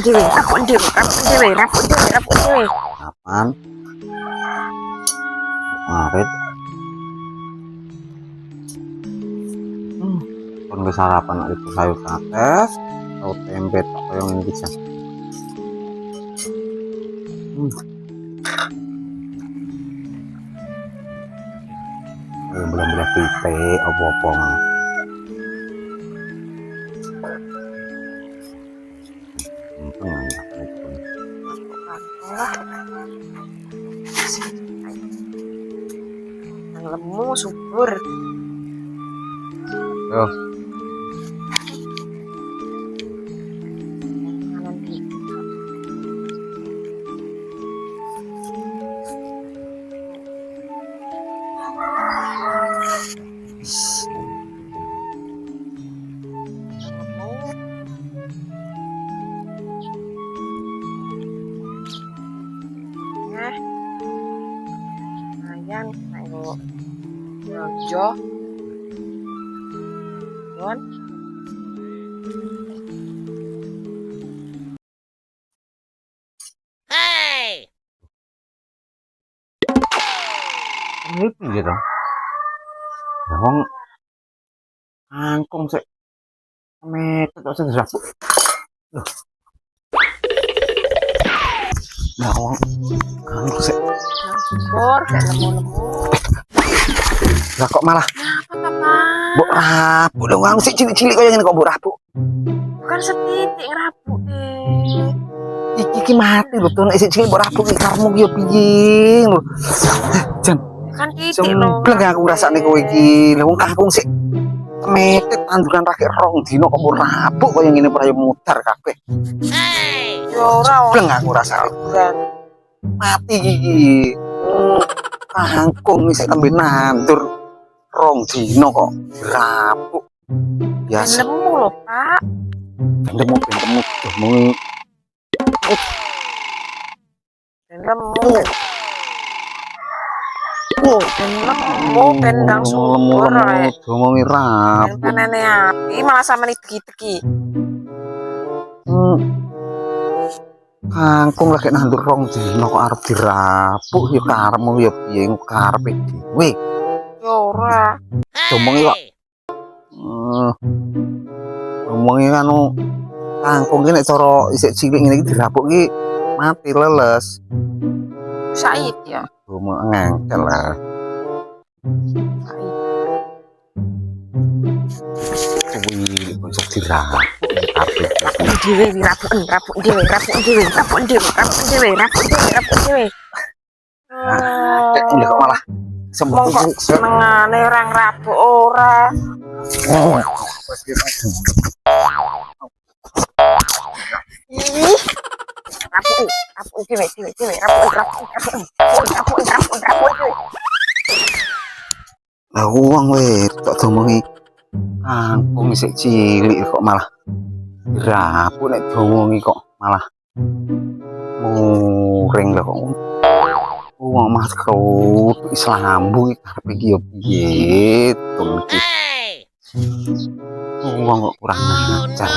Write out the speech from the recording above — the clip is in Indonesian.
dewe, rapuk dewe, rapuk dewe, rapuk dewe, rapuk dewe. Kapan? Ngarit. Kon wis sarapan itu sayur kates atau tempe tok koyo ngene iki jan. Belum boleh pitik apa-apa. Yang lemu subur. Yo. Lumayan, ayo Jojo, Don. Hey! Ini piye to? Ya wong angkung sik metet kok sing dirapuk. Loh. Nah, wong angkung sik Subur, kayak lemu-lemu. lah kok malah Apa, Papa? mbok rabuk lho wong sik cilik-cilik koyo ngene kok mbok rabuk. Bukan setitik ngerapuk deh. Iki mati lho to nek sik cilik mbok rabuk iki karemu ki yo piye lho. Jan, Kan titik loh. sembleng aku ngrasakne kowe iki. Lah wong kakung sik metet tanduran rakek rong dino kok mbok rabuk koyo ngene ora yo mudar kabeh. Hey! Yo ora Sembleng aku ngrasakne. kan. Mati iki. Kangkung sik tembe nandur rong dino kok rabuk. Biasa Lemu loh, Pak. temu domongi Lemu. Lemu, pendang subur. domongi rabuk. Panene api malah sama nih teki-teki. Kangkung lagi nandur rong dino kok arep dirapuk ya karepmu ya piye karepe dhewe. Yo ora. Domongi kok domongi anu kangkung iki nek cara isik cilik ngene iki dirapuk iki mati leles. Said ya. Domong ngengkel lah. Said. Kuwi kok dirapuk kabeh. Dewe rapuk dewe, rapuk dewe, rapuk dewe, rapuk dewe, rapuk dewe, rapuk dewe, rapuk dewe. Cek kok malah sembung Mongko senengane orang rapuk ora. Ih. Rapuk dewe, rapuk dewe. Lah wong we tok domongi kangkung isik cilik kok malah dirapuk nek domongi kok malah muring lho kok. Wong mas kerut Islambu iki karepe iki yo piye to iki. Hey! Wong kok kurang ajar.